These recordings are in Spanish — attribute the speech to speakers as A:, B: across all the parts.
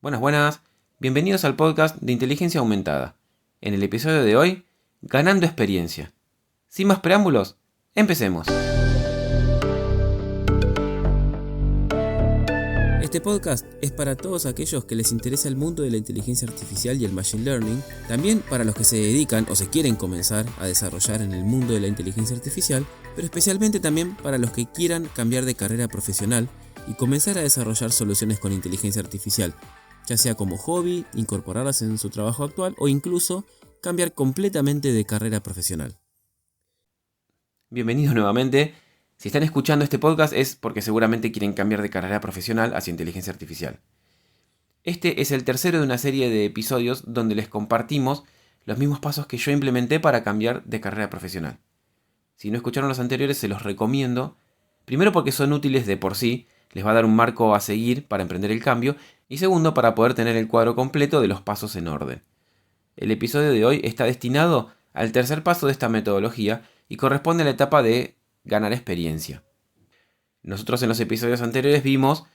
A: Buenas, buenas. Bienvenidos al podcast de Inteligencia Aumentada. En el episodio de hoy, ganando experiencia. Sin más preámbulos, empecemos. Este podcast es para todos aquellos que les interesa el mundo de la inteligencia artificial y el machine learning, también para los que se dedican o se quieren comenzar a desarrollar en el mundo de la inteligencia artificial, pero especialmente también para los que quieran cambiar de carrera profesional y comenzar a desarrollar soluciones con inteligencia artificial, ya sea como hobby, incorporarlas en su trabajo actual o incluso cambiar completamente de carrera profesional. Bienvenidos nuevamente. Si están escuchando este podcast es porque seguramente quieren cambiar de carrera profesional hacia inteligencia artificial. Este es el tercero de una serie de episodios donde les compartimos los mismos pasos que yo implementé para cambiar de carrera profesional. Si no escucharon los anteriores, se los recomiendo. Primero porque son útiles de por sí, les va a dar un marco a seguir para emprender el cambio. Y segundo, para poder tener el cuadro completo de los pasos en orden. El episodio de hoy está destinado al tercer paso de esta metodología y corresponde a la etapa de ganar experiencia. Nosotros en los episodios anteriores vimos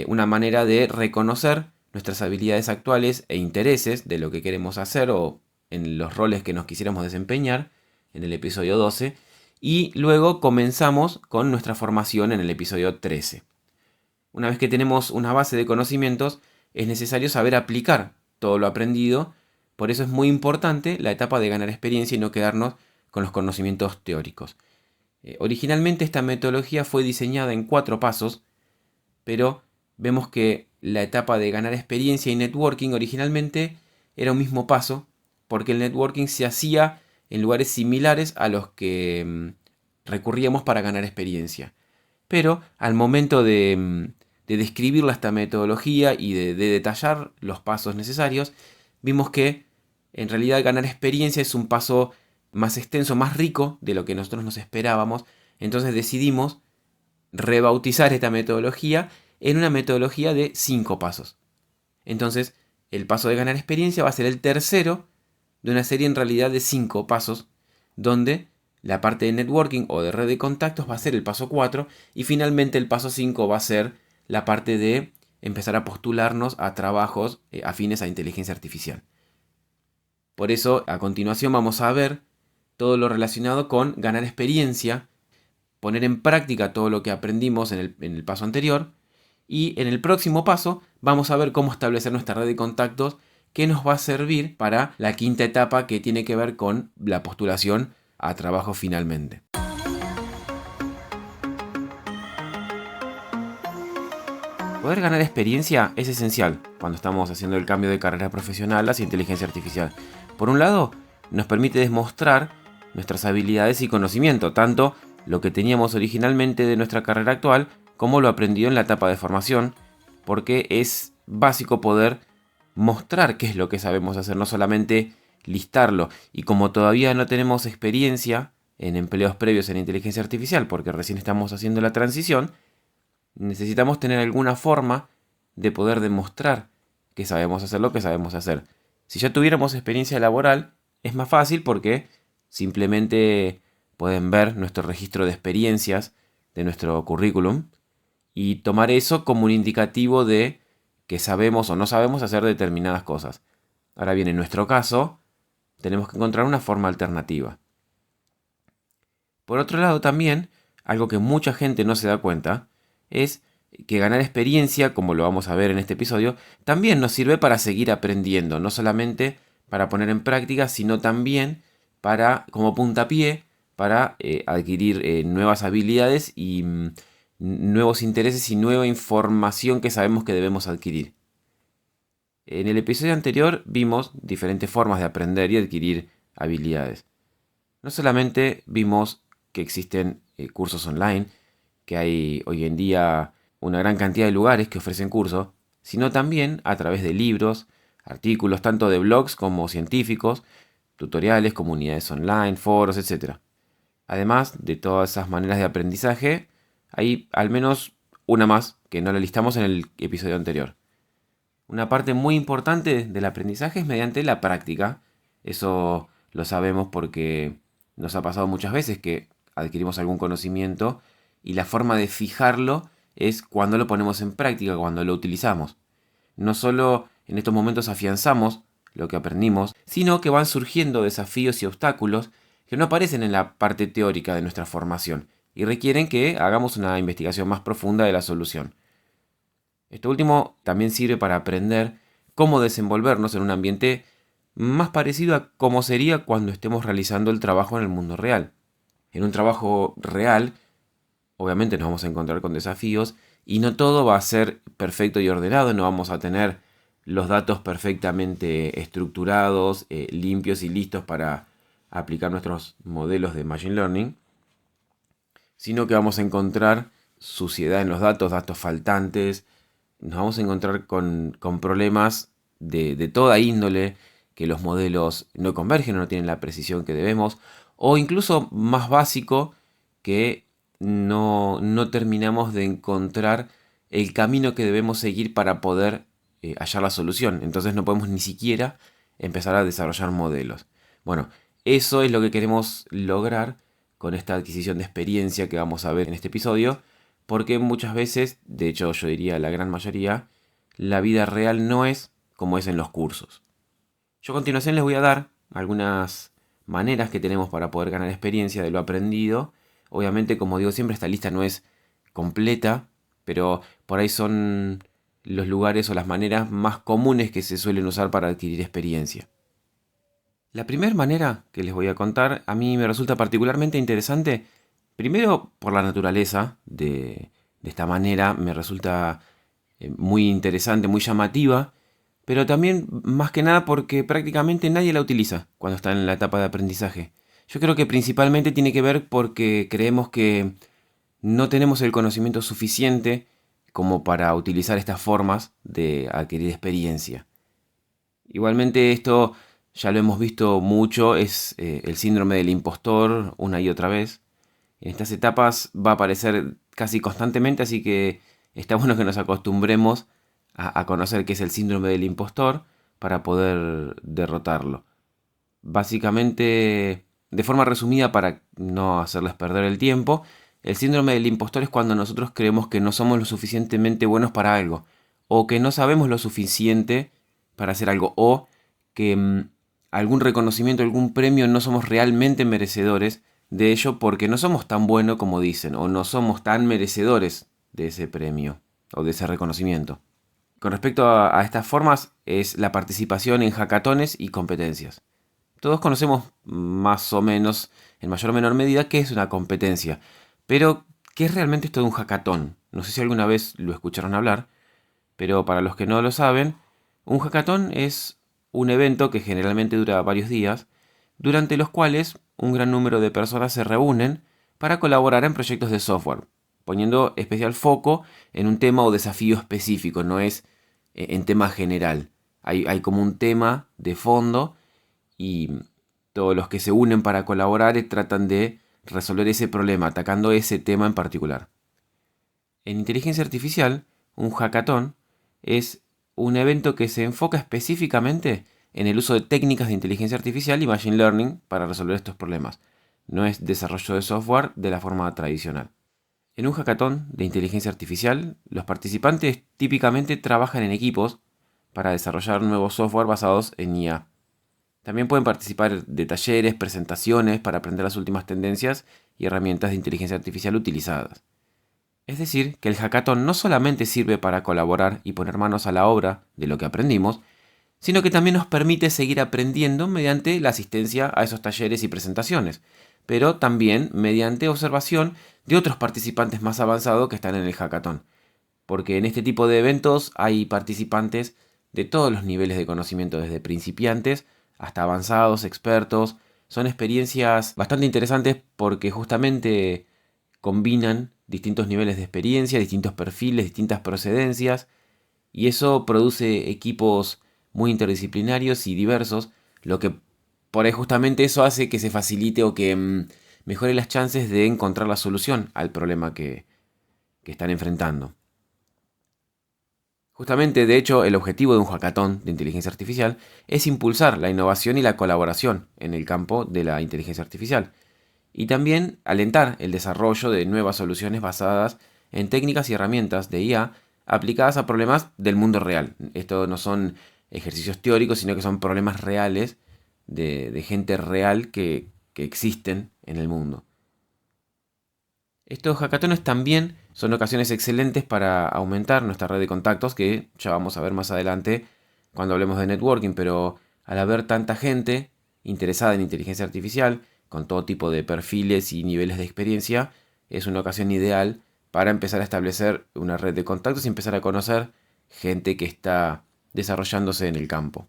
A: una manera de reconocer nuestras habilidades actuales e intereses de lo que queremos hacer o en los roles que nos quisiéramos desempeñar en el episodio 12 y luego comenzamos con nuestra formación en el episodio 13. Una vez que tenemos una base de conocimientos, es necesario saber aplicar todo lo aprendido. Por eso es muy importante la etapa de ganar experiencia y no quedarnos con los conocimientos teóricos. Originalmente esta metodología fue diseñada en 4 pasos, pero vemos que la etapa de ganar experiencia y networking originalmente era un mismo paso, porque el networking se hacía en lugares similares a los que recurríamos para ganar experiencia. Pero al momento de describir esta metodología y de detallar los pasos necesarios, vimos que en realidad ganar experiencia es un paso más extenso, más rico de lo que nosotros nos esperábamos. Entonces decidimos rebautizar esta metodología en una metodología de 5 pasos. Entonces, el paso de ganar experiencia va a ser el tercero de una serie en realidad de 5 pasos, donde la parte de networking o de red de contactos va a ser el paso 4 y finalmente el paso 5 va a ser la parte de empezar a postularnos a trabajos afines a inteligencia artificial. Por eso, a continuación vamos a ver todo lo relacionado con ganar experiencia, poner en práctica todo lo que aprendimos en el paso anterior y en el próximo paso vamos a ver cómo establecer nuestra red de contactos que nos va a servir para la quinta etapa que tiene que ver con la postulación a trabajo finalmente. Poder ganar experiencia es esencial cuando estamos haciendo el cambio de carrera profesional hacia inteligencia artificial. Por un lado, nos permite demostrar nuestras habilidades y conocimiento, tanto lo que teníamos originalmente de nuestra carrera actual como lo aprendido en la etapa de formación, porque es básico poder mostrar qué es lo que sabemos hacer, no solamente listarlo. Y como todavía no tenemos experiencia en empleos previos en inteligencia artificial, porque recién estamos haciendo la transición, necesitamos tener alguna forma de poder demostrar que sabemos hacer lo que sabemos hacer. Si ya tuviéramos experiencia laboral, es más fácil porque simplemente pueden ver nuestro registro de experiencias de nuestro currículum y tomar eso como un indicativo de que sabemos o no sabemos hacer determinadas cosas. Ahora bien, en nuestro caso, tenemos que encontrar una forma alternativa. Por otro lado, también, algo que mucha gente no se da cuenta, es que ganar experiencia, como lo vamos a ver en este episodio, también nos sirve para seguir aprendiendo, no solamente para poner en práctica, sino también para, como puntapié, para adquirir nuevas habilidades y nuevos intereses y nueva información que sabemos que debemos adquirir. En el episodio anterior vimos diferentes formas de aprender y adquirir habilidades. No solamente vimos que existen cursos online, que hay hoy en día una gran cantidad de lugares que ofrecen cursos, sino también a través de libros, artículos tanto de blogs como científicos, tutoriales, comunidades online, foros, etc. Además de todas esas maneras de aprendizaje, hay al menos una más que no la listamos en el episodio anterior. Una parte muy importante del aprendizaje es mediante la práctica. Eso lo sabemos porque nos ha pasado muchas veces que adquirimos algún conocimiento y la forma de fijarlo es cuando lo ponemos en práctica, cuando lo utilizamos. No solo en estos momentos afianzamos lo que aprendimos, sino que van surgiendo desafíos y obstáculos que no aparecen en la parte teórica de nuestra formación y requieren que hagamos una investigación más profunda de la solución. Esto último también sirve para aprender cómo desenvolvernos en un ambiente más parecido a cómo sería cuando estemos realizando el trabajo en el mundo real. En un trabajo real, obviamente nos vamos a encontrar con desafíos y no todo va a ser perfecto y ordenado, no vamos a tener los datos perfectamente estructurados, limpios y listos para aplicar nuestros modelos de Machine Learning, sino que vamos a encontrar suciedad en los datos, datos faltantes, nos vamos a encontrar con problemas de toda índole, que los modelos no convergen o no tienen la precisión que debemos, o incluso más básico, que no terminamos de encontrar el camino que debemos seguir para poder hallar la solución. Entonces no podemos ni siquiera empezar a desarrollar modelos. Bueno, eso es lo que queremos lograr con esta adquisición de experiencia que vamos a ver en este episodio, porque muchas veces, de hecho yo diría la gran mayoría, la vida real no es como es en los cursos. Yo a continuación les voy a dar algunas maneras que tenemos para poder ganar experiencia de lo aprendido. Obviamente, como digo siempre, esta lista no es completa, pero por ahí son los lugares o las maneras más comunes que se suelen usar para adquirir experiencia. La primera manera que les voy a contar a mí me resulta particularmente interesante, primero por la naturaleza de esta manera, me resulta muy interesante, muy llamativa, pero también más que nada porque prácticamente nadie la utiliza cuando está en la etapa de aprendizaje. Yo creo que principalmente tiene que ver porque creemos que no tenemos el conocimiento suficiente como para utilizar estas formas de adquirir experiencia. Igualmente esto ya lo hemos visto mucho, es el síndrome del impostor una y otra vez. En estas etapas va a aparecer casi constantemente, así que está bueno que nos acostumbremos a conocer qué es el síndrome del impostor para poder derrotarlo. Básicamente, de forma resumida para no hacerles perder el tiempo, el síndrome del impostor es cuando nosotros creemos que no somos lo suficientemente buenos para algo, o que no sabemos lo suficiente para hacer algo, o que algún reconocimiento, algún premio no somos realmente merecedores de ello porque no somos tan buenos como dicen, o no somos tan merecedores de ese premio o de ese reconocimiento. Con respecto a estas formas, es la participación en hackatones y competencias. Todos conocemos más o menos, en mayor o menor medida, qué es una competencia. Pero, ¿qué es realmente esto de un hackatón? No sé si alguna vez lo escucharon hablar, pero para los que no lo saben, un hackatón es un evento que generalmente dura varios días, durante los cuales un gran número de personas se reúnen para colaborar en proyectos de software, poniendo especial foco en un tema o desafío específico, no es en tema general. Hay como un tema de fondo y todos los que se unen para colaborar tratan de resolver ese problema, atacando ese tema en particular. En inteligencia artificial, un hackathon es un evento que se enfoca específicamente en el uso de técnicas de inteligencia artificial y machine learning para resolver estos problemas. No es desarrollo de software de la forma tradicional. En un hackathon de inteligencia artificial, los participantes típicamente trabajan en equipos para desarrollar nuevos software basados en IA. También pueden participar de talleres, presentaciones para aprender las últimas tendencias y herramientas de inteligencia artificial utilizadas. Es decir, que el hackathon no solamente sirve para colaborar y poner manos a la obra de lo que aprendimos, sino que también nos permite seguir aprendiendo mediante la asistencia a esos talleres y presentaciones, pero también mediante observación de otros participantes más avanzados que están en el hackathon. Porque en este tipo de eventos hay participantes de todos los niveles de conocimiento, desde principiantes hasta avanzados, expertos. Son experiencias bastante interesantes porque justamente combinan distintos niveles de experiencia, distintos perfiles, distintas procedencias, y eso produce equipos muy interdisciplinarios y diversos, lo que por ahí justamente eso hace que se facilite o que mejore las chances de encontrar la solución al problema que están enfrentando. Justamente, de hecho, el objetivo de un hackathon de inteligencia artificial es impulsar la innovación y la colaboración en el campo de la inteligencia artificial, y también alentar el desarrollo de nuevas soluciones basadas en técnicas y herramientas de IA aplicadas a problemas del mundo real. Esto no son ejercicios teóricos, sino que son problemas reales de gente real que existen en el mundo. Estos hackatones también son ocasiones excelentes para aumentar nuestra red de contactos, que ya vamos a ver más adelante cuando hablemos de networking, pero al haber tanta gente interesada en inteligencia artificial, con todo tipo de perfiles y niveles de experiencia, es una ocasión ideal para empezar a establecer una red de contactos y empezar a conocer gente que está desarrollándose en el campo.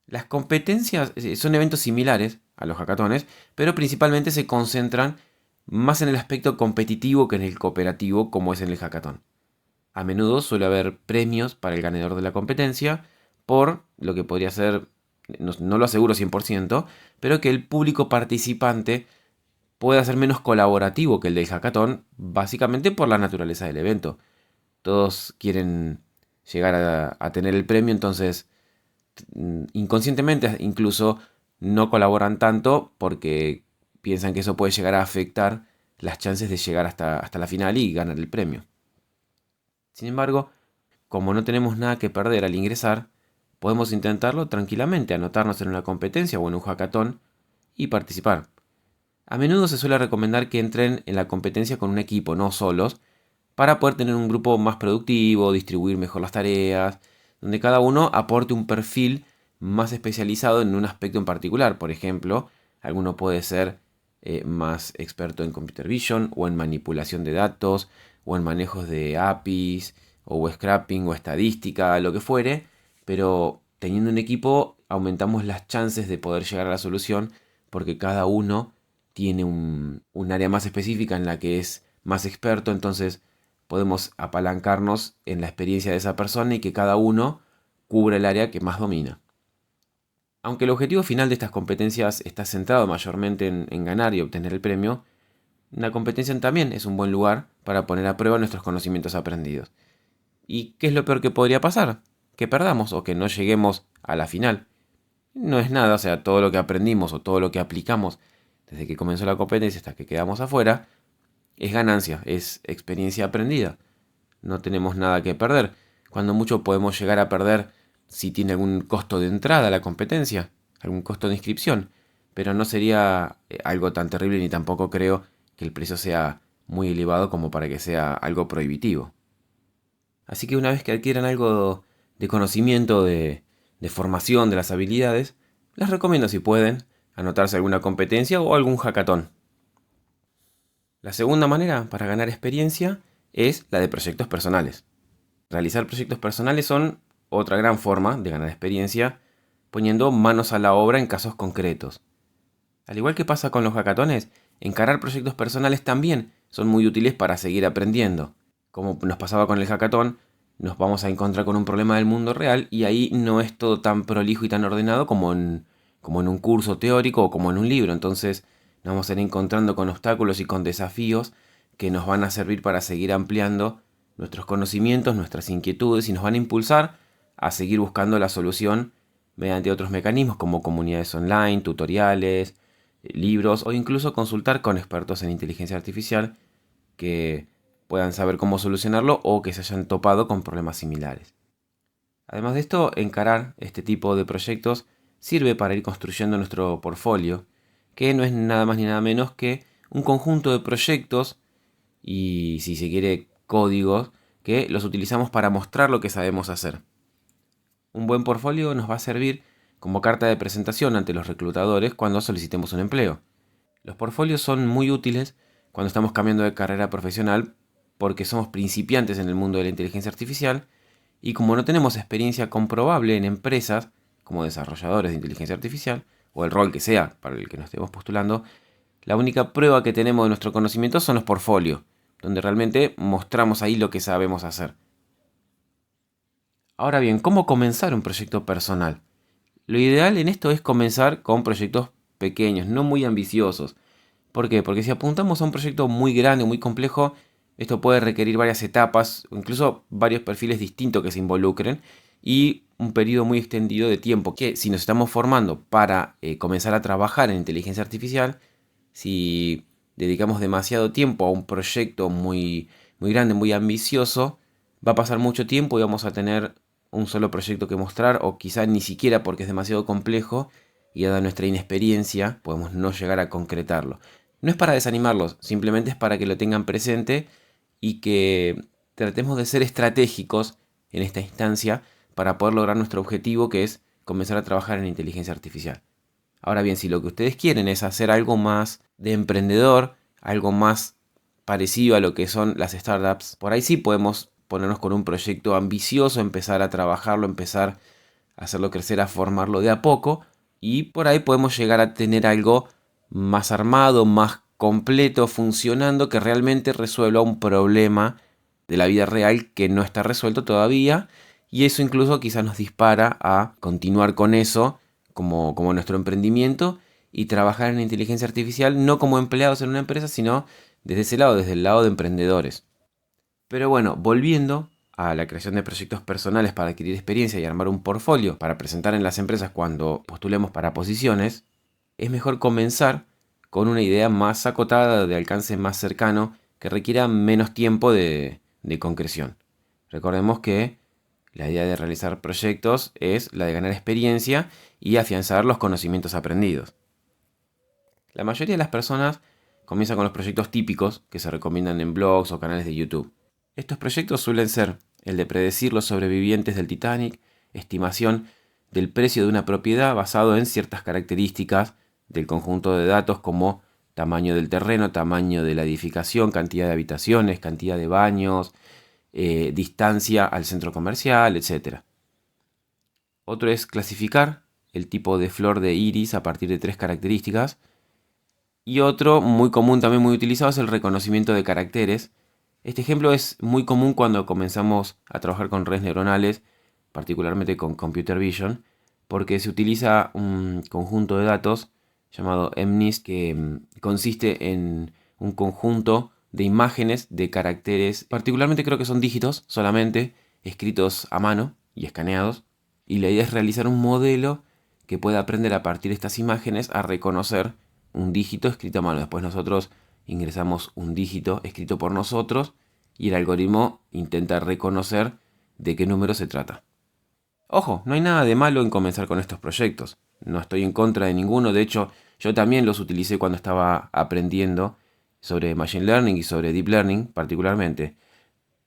A: Las competencias son eventos similares a los hackatones, pero principalmente se concentran más en el aspecto competitivo que en el cooperativo, como es en el hackathon. A menudo suele haber premios para el ganador de la competencia por lo que podría ser, no lo aseguro 100%, pero que el público participante pueda ser menos colaborativo que el del hackathon, básicamente por la naturaleza del evento. Todos quieren llegar a tener el premio, entonces inconscientemente incluso no colaboran tanto porque piensan que eso puede llegar a afectar las chances de llegar hasta la final y ganar el premio. Sin embargo, como no tenemos nada que perder al ingresar, podemos intentarlo tranquilamente, anotarnos en una competencia o en un hackathon y participar. A menudo se suele recomendar que entren en la competencia con un equipo, no solos, para poder tener un grupo más productivo, distribuir mejor las tareas, donde cada uno aporte un perfil más especializado en un aspecto en particular. Por ejemplo, alguno puede ser más experto en computer vision o en manipulación de datos o en manejos de APIs o scrapping o estadística, lo que fuere, pero teniendo un equipo aumentamos las chances de poder llegar a la solución porque cada uno tiene un área más específica en la que es más experto, entonces podemos apalancarnos en la experiencia de esa persona y que cada uno cubra el área que más domina. Aunque el objetivo final de estas competencias está centrado mayormente en ganar y obtener el premio, la competencia también es un buen lugar para poner a prueba nuestros conocimientos aprendidos. ¿Y qué es lo peor que podría pasar? Que perdamos o que no lleguemos a la final. No es nada, o sea, todo lo que aprendimos o todo lo que aplicamos desde que comenzó la competencia hasta que quedamos afuera, es ganancia, es experiencia aprendida. No tenemos nada que perder. Cuando mucho podemos llegar a perder si tiene algún costo de entrada a la competencia, algún costo de inscripción, pero no sería algo tan terrible ni tampoco creo que el precio sea muy elevado como para que sea algo prohibitivo. Así que una vez que adquieran algo de conocimiento, de formación de las habilidades, les recomiendo si pueden anotarse alguna competencia o algún hackathon. La segunda manera para ganar experiencia es la de proyectos personales. Realizar proyectos personales son otra gran forma de ganar experiencia, poniendo manos a la obra en casos concretos. Al igual que pasa con los hackatones, encarar proyectos personales también son muy útiles para seguir aprendiendo. Como nos pasaba con el hackathon, nos vamos a encontrar con un problema del mundo real y ahí no es todo tan prolijo y tan ordenado como en un curso teórico o como en un libro. Entonces nos vamos a ir encontrando con obstáculos y con desafíos que nos van a servir para seguir ampliando nuestros conocimientos, nuestras inquietudes y nos van a impulsar a seguir buscando la solución mediante otros mecanismos como comunidades online, tutoriales, libros o incluso consultar con expertos en inteligencia artificial que puedan saber cómo solucionarlo o que se hayan topado con problemas similares. Además de esto, encarar este tipo de proyectos sirve para ir construyendo nuestro portfolio, que no es nada más ni nada menos que un conjunto de proyectos y, si se quiere, códigos que los utilizamos para mostrar lo que sabemos hacer. Un buen portfolio nos va a servir como carta de presentación ante los reclutadores cuando solicitemos un empleo. Los portfolios son muy útiles cuando estamos cambiando de carrera profesional porque somos principiantes en el mundo de la inteligencia artificial y como no tenemos experiencia comprobable en empresas como desarrolladores de inteligencia artificial o el rol que sea para el que nos estemos postulando, la única prueba que tenemos de nuestro conocimiento son los portfolios, donde realmente mostramos ahí lo que sabemos hacer. Ahora bien, ¿cómo comenzar un proyecto personal? Lo ideal en esto es comenzar con proyectos pequeños, no muy ambiciosos. ¿Por qué? Porque si apuntamos a un proyecto muy grande, muy complejo, esto puede requerir varias etapas, o incluso varios perfiles distintos que se involucren y un periodo muy extendido de tiempo que si nos estamos formando para comenzar a trabajar en inteligencia artificial, si dedicamos demasiado tiempo a un proyecto muy, muy grande, muy ambicioso, va a pasar mucho tiempo y vamos a tener un solo proyecto que mostrar, o quizá ni siquiera porque es demasiado complejo y dada nuestra inexperiencia podemos no llegar a concretarlo. No es para desanimarlos, simplemente es para que lo tengan presente y que tratemos de ser estratégicos en esta instancia para poder lograr nuestro objetivo, que es comenzar a trabajar en inteligencia artificial. Ahora bien, si lo que ustedes quieren es hacer algo más de emprendedor, algo más parecido a lo que son las startups, por ahí sí podemos ponernos con un proyecto ambicioso, empezar a trabajarlo, empezar a hacerlo crecer, a formarlo de a poco, y por ahí podemos llegar a tener algo más armado, más completo, funcionando, que realmente resuelva un problema de la vida real que no está resuelto todavía, y eso incluso quizás nos dispara a continuar con eso como nuestro emprendimiento y trabajar en inteligencia artificial no como empleados en una empresa, sino desde ese lado, desde el lado de emprendedores. Pero bueno, volviendo a la creación de proyectos personales para adquirir experiencia y armar un portfolio para presentar en las empresas cuando postulemos para posiciones, es mejor comenzar con una idea más acotada, de alcance más cercano, que requiera menos tiempo de concreción. Recordemos que la idea de realizar proyectos es la de ganar experiencia y afianzar los conocimientos aprendidos. La mayoría de las personas comienza con los proyectos típicos que se recomiendan en blogs o canales de YouTube. Estos proyectos suelen ser el de predecir los sobrevivientes del Titanic, estimación del precio de una propiedad basado en ciertas características del conjunto de datos como tamaño del terreno, tamaño de la edificación, cantidad de habitaciones, cantidad de baños, distancia al centro comercial, etc. Otro es clasificar el tipo de flor de iris a partir de 3 características. Y otro muy común, también muy utilizado, es el reconocimiento de caracteres. Este ejemplo es muy común cuando comenzamos a trabajar con redes neuronales, particularmente con Computer Vision, porque se utiliza un conjunto de datos llamado MNIST, que consiste en un conjunto de imágenes de caracteres, particularmente creo que son dígitos solamente, escritos a mano y escaneados. Y la idea es realizar un modelo que pueda aprender a partir de estas imágenes a reconocer un dígito escrito a mano. Después nosotros ingresamos un dígito escrito por nosotros y el algoritmo intenta reconocer de qué número se trata. Ojo, no hay nada de malo en comenzar con estos proyectos. No estoy en contra de ninguno. De hecho, yo también los utilicé cuando estaba aprendiendo sobre Machine Learning y sobre Deep Learning particularmente.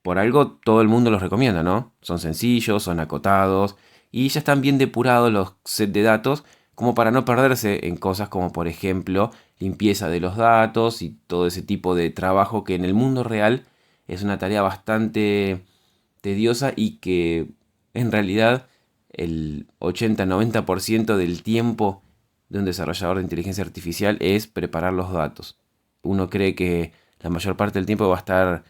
A: Por algo todo el mundo los recomienda, ¿no? Son sencillos, son acotados y ya están bien depurados los sets de datos como para no perderse en cosas como, por ejemplo, limpieza de los datos y todo ese tipo de trabajo que en el mundo real es una tarea bastante tediosa y que en realidad el 80-90% del tiempo de un desarrollador de inteligencia artificial es preparar los datos. Uno cree que la mayor parte del tiempo va a estar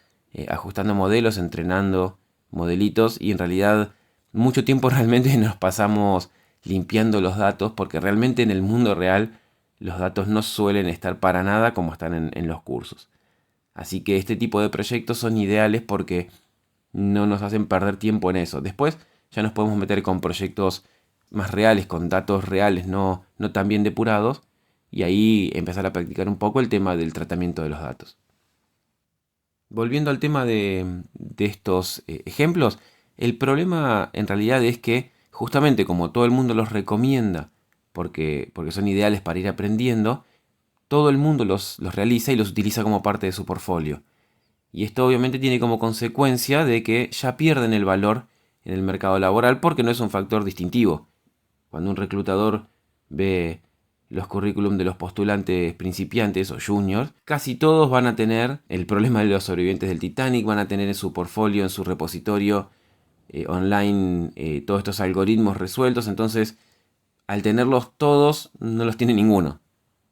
A: ajustando modelos, entrenando modelitos, y en realidad mucho tiempo realmente nos pasamos limpiando los datos, porque realmente en el mundo real los datos no suelen estar para nada como están en los cursos. Así que este tipo de proyectos son ideales porque no nos hacen perder tiempo en eso. Después ya nos podemos meter con proyectos más reales, con datos reales, no tan bien depurados, y ahí empezar a practicar un poco el tema del tratamiento de los datos. Volviendo al tema de estos ejemplos, el problema en realidad es que justamente como todo el mundo los recomienda, porque son ideales para ir aprendiendo, todo el mundo los realiza y los utiliza como parte de su portfolio. Y esto obviamente tiene como consecuencia de que ya pierden el valor en el mercado laboral porque no es un factor distintivo. Cuando un reclutador ve los currículum de los postulantes principiantes o juniors, casi todos van a tener el problema de los sobrevivientes del Titanic, van a tener en su portfolio, en su repositorio online, todos estos algoritmos resueltos. Entonces, al tenerlos todos, no los tiene ninguno.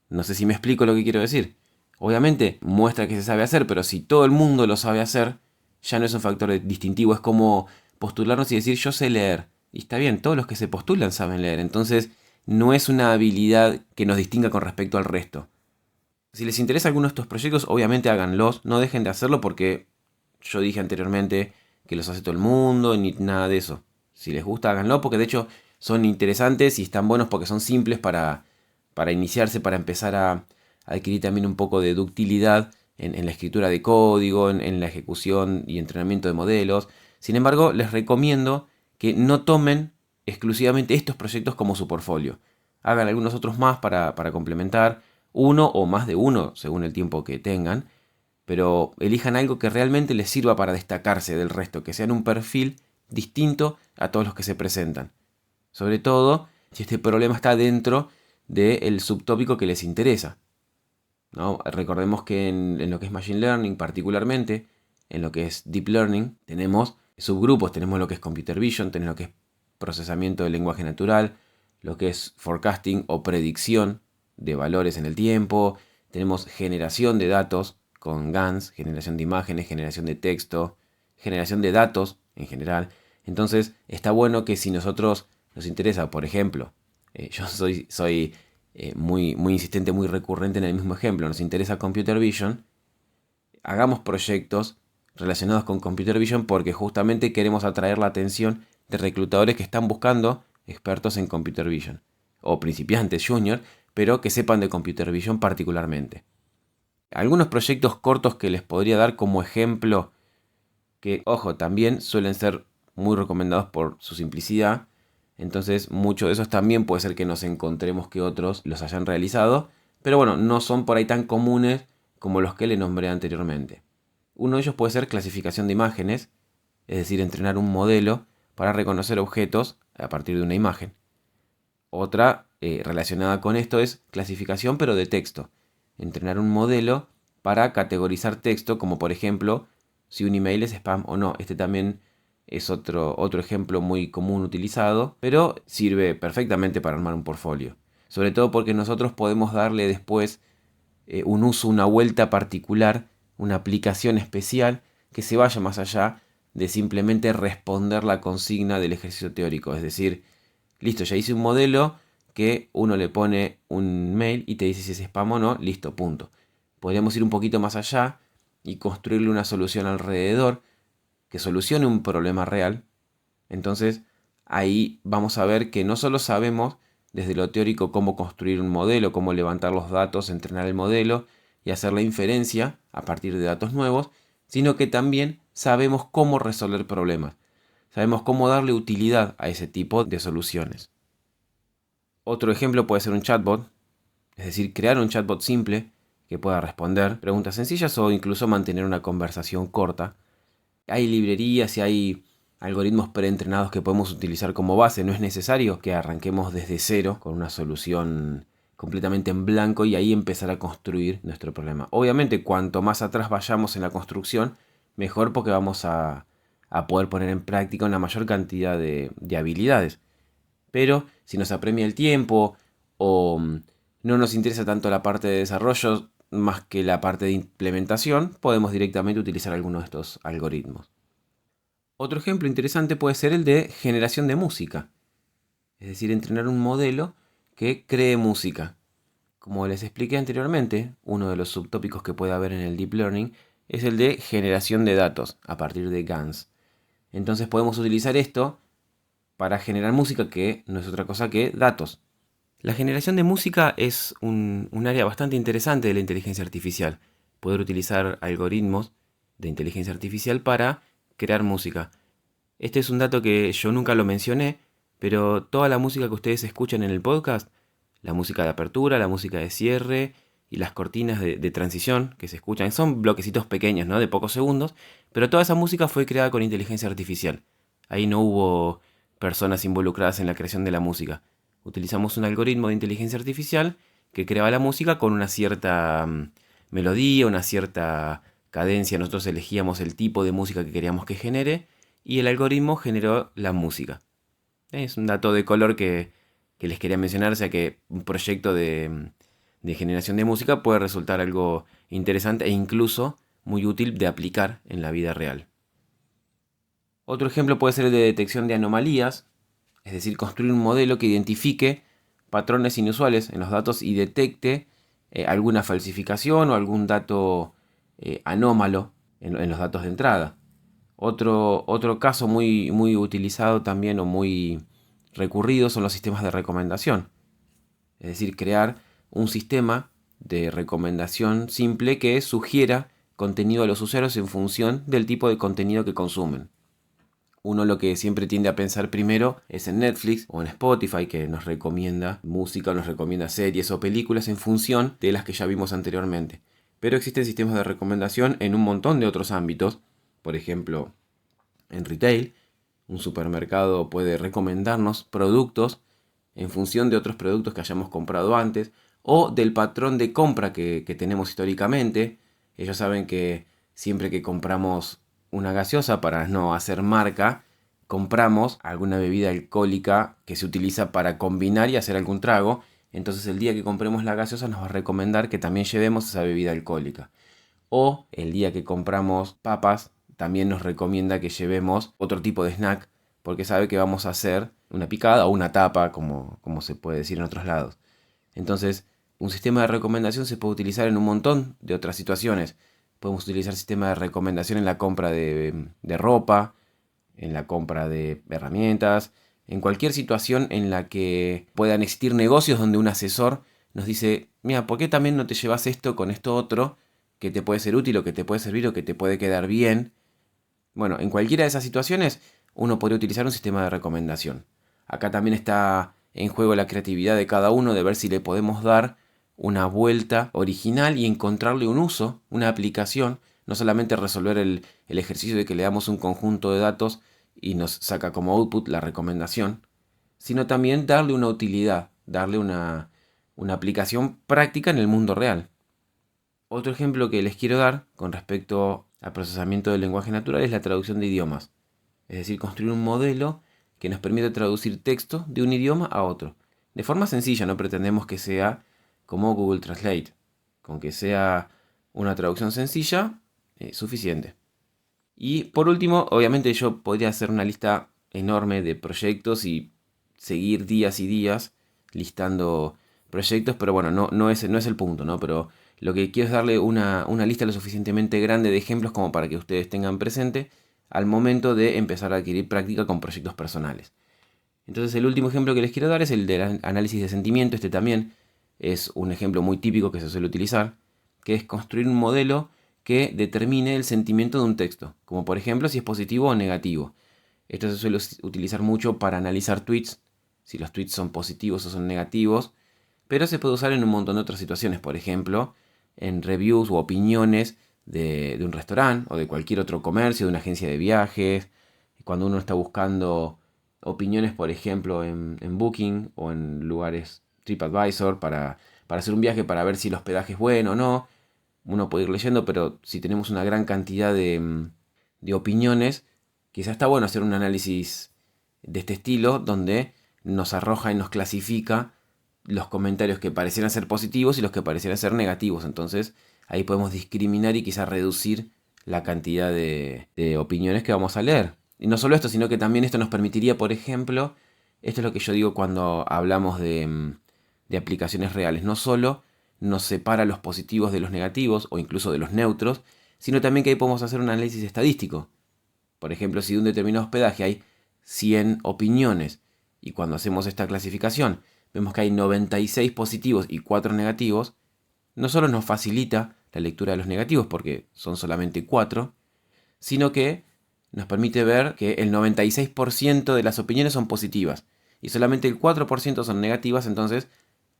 A: No sé si me explico lo que quiero decir. Obviamente muestra que se sabe hacer, pero si todo el mundo lo sabe hacer, ya no es un factor distintivo. Es como postularnos y decir yo sé leer. Y está bien, todos los que se postulan saben leer. Entonces no es una habilidad que nos distinga con respecto al resto. Si les interesa alguno de estos proyectos, obviamente háganlos. No dejen de hacerlo porque yo dije anteriormente que los hace todo el mundo ni nada de eso. Si les gusta, háganlo porque de hecho son interesantes y están buenos porque son simples para iniciarse, para empezar a adquirir también un poco de ductilidad en la escritura de código, en la ejecución y entrenamiento de modelos. Sin embargo, les recomiendo que no tomen exclusivamente estos proyectos como su portfolio. Hagan algunos otros más para complementar, uno o más de uno según el tiempo que tengan, pero elijan algo que realmente les sirva para destacarse del resto, que sean un perfil distinto a todos los que se presentan. Sobre todo si este problema está dentro del subtópico que les interesa, ¿no? Recordemos que en lo que es Machine Learning particularmente, en lo que es Deep Learning, tenemos subgrupos, tenemos lo que es Computer Vision, tenemos lo que es procesamiento del lenguaje natural, lo que es forecasting o predicción de valores en el tiempo, tenemos generación de datos con GANs, generación de imágenes, generación de texto, generación de datos en general. Entonces está bueno que si nosotros nos interesa, por ejemplo, yo soy muy insistente, muy recurrente en el mismo ejemplo, nos interesa Computer Vision, hagamos proyectos relacionados con Computer Vision porque justamente queremos atraer la atención de reclutadores que están buscando expertos en Computer Vision, o principiantes junior, pero que sepan de Computer Vision particularmente. Algunos proyectos cortos que les podría dar como ejemplo, que ojo, también suelen ser muy recomendados por su simplicidad, entonces muchos de esos también puede ser que nos encontremos que otros los hayan realizado, pero bueno, no son por ahí tan comunes como los que le nombré anteriormente. Uno de ellos puede ser clasificación de imágenes, es decir, entrenar un modelo para reconocer objetos a partir de una imagen. Otra relacionada con esto es clasificación pero de texto. Entrenar un modelo para categorizar texto, como por ejemplo si un email es spam o no. Este también es otro ejemplo muy común utilizado, pero sirve perfectamente para armar un portfolio. Sobre todo porque nosotros podemos darle después un uso, una vuelta particular, una aplicación especial que se vaya más allá de simplemente responder la consigna del ejercicio teórico. Es decir, listo, ya hice un modelo que uno le pone un mail y te dice si es spam o no, listo, punto. Podríamos ir un poquito más allá y construirle una solución alrededor que solucione un problema real. Entonces, ahí vamos a ver que no solo sabemos desde lo teórico cómo construir un modelo, cómo levantar los datos, entrenar el modelo y hacer la inferencia a partir de datos nuevos, sino que también sabemos cómo resolver problemas. Sabemos cómo darle utilidad a ese tipo de soluciones. Otro ejemplo puede ser un chatbot, es decir, crear un chatbot simple que pueda responder preguntas sencillas o incluso mantener una conversación corta. Hay librerías y hay algoritmos preentrenados que podemos utilizar como base. No es necesario que arranquemos desde cero con una solución completamente en blanco y ahí empezar a construir nuestro problema. Obviamente, cuanto más atrás vayamos en la construcción, mejor porque vamos a poder poner en práctica una mayor cantidad de habilidades. Pero si nos apremia el tiempo o no nos interesa tanto la parte de desarrollo más que la parte de implementación, podemos directamente utilizar alguno de estos algoritmos. Otro ejemplo interesante puede ser el de generación de música, es decir, entrenar un modelo que cree música. Como les expliqué anteriormente, uno de los subtópicos que puede haber en el Deep Learning es el de generación de datos a partir de GANs. Entonces podemos utilizar esto para generar música que no es otra cosa que datos. La generación de música es un área bastante interesante de la inteligencia artificial. Poder utilizar algoritmos de inteligencia artificial para crear música. Este es un dato que yo nunca lo mencioné, pero toda la música que ustedes escuchan en el podcast, la música de apertura, la música de cierre y las cortinas de transición que se escuchan, son bloquecitos pequeños, ¿no? De pocos segundos, pero toda esa música fue creada con inteligencia artificial. Ahí no hubo personas involucradas en la creación de la música. Utilizamos un algoritmo de inteligencia artificial que creaba la música con una cierta melodía, una cierta cadencia. Nosotros elegíamos el tipo de música que queríamos que genere y el algoritmo generó la música. Es un dato de color que les quería mencionar, o sea que un proyecto de generación de música puede resultar algo interesante e incluso muy útil de aplicar en la vida real. Otro ejemplo puede ser el de detección de anomalías, es decir, construir un modelo que identifique patrones inusuales en los datos y detecte alguna falsificación o algún dato anómalo en los datos de entrada. Otro caso muy utilizado también o muy recurrido son los sistemas de recomendación. Es decir, crear un sistema de recomendación simple que sugiera contenido a los usuarios en función del tipo de contenido que consumen. uno lo que siempre tiende a pensar primero es en Netflix o en Spotify, que nos recomienda música, nos recomienda series o películas en función de las que ya vimos anteriormente. Pero existen sistemas de recomendación en un montón de otros ámbitos. Por ejemplo, en retail, un supermercado puede recomendarnos productos en función de otros productos que hayamos comprado antes o del patrón de compra que tenemos históricamente. Ellos saben que siempre que compramos una gaseosa, para no hacer marca, compramos alguna bebida alcohólica que se utiliza para combinar y hacer algún trago. Entonces el día que compremos la gaseosa nos va a recomendar que también llevemos esa bebida alcohólica. O el día que compramos papas, también nos recomienda que llevemos otro tipo de snack, porque sabe que vamos a hacer una picada o una tapa, como se puede decir en otros lados. Entonces, un sistema de recomendación se puede utilizar en un montón de otras situaciones. Podemos utilizar sistema de recomendación en la compra de ropa, en la compra de herramientas, en cualquier situación en la que puedan existir negocios donde un asesor nos dice, mira, ¿por qué también no te llevas esto con esto otro que te puede ser útil o que te puede servir o que te puede quedar bien? Bueno, en cualquiera de esas situaciones uno podría utilizar un sistema de recomendación. Acá también está en juego la creatividad de cada uno de ver si le podemos dar una vuelta original y encontrarle un uso, una aplicación, no solamente resolver el ejercicio de que le damos un conjunto de datos y nos saca como output la recomendación, sino también darle una utilidad, darle una aplicación práctica en el mundo real. Otro ejemplo que les quiero dar con respecto al procesamiento del lenguaje natural es la traducción de idiomas. Es decir, construir un modelo que nos permita traducir texto de un idioma a otro. De forma sencilla, no pretendemos que sea como Google Translate. Con que sea una traducción sencilla, es suficiente. Y por último, obviamente yo podría hacer una lista enorme de proyectos y seguir días y días listando proyectos, pero bueno, no es el punto, ¿no? Pero lo que quiero es darle una lista lo suficientemente grande de ejemplos como para que ustedes tengan presente al momento de empezar a adquirir práctica con proyectos personales. Entonces el último ejemplo que les quiero dar es el del análisis de sentimiento. Este también es un ejemplo muy típico que se suele utilizar, que es construir un modelo que determine el sentimiento de un texto, como por ejemplo si es positivo o negativo. Esto se suele utilizar mucho para analizar tweets, si los tweets son positivos o son negativos, pero se puede usar en un montón de otras situaciones, por ejemplo, en reviews u opiniones de un restaurante o de cualquier otro comercio, de una agencia de viajes, cuando uno está buscando opiniones, por ejemplo, en Booking o en lugares TripAdvisor para hacer un viaje, para ver si el hospedaje es bueno o no. Uno puede ir leyendo, pero si tenemos una gran cantidad de opiniones, quizás está bueno hacer un análisis de este estilo, donde nos arroja y nos clasifica los comentarios que parecieran ser positivos y los que parecieran ser negativos. Entonces ahí podemos discriminar y quizás reducir la cantidad de opiniones que vamos a leer. Y no solo esto, sino que también esto nos permitiría, por ejemplo, esto es lo que yo digo cuando hablamos de aplicaciones reales, no solo nos separa los positivos de los negativos o incluso de los neutros, sino también que ahí podemos hacer un análisis estadístico. Por ejemplo, si de un determinado hospedaje hay 100 opiniones y cuando hacemos esta clasificación vemos que hay 96 positivos y 4 negativos, no solo nos facilita la lectura de los negativos porque son solamente 4, sino que nos permite ver que el 96% de las opiniones son positivas y solamente el 4% son negativas, entonces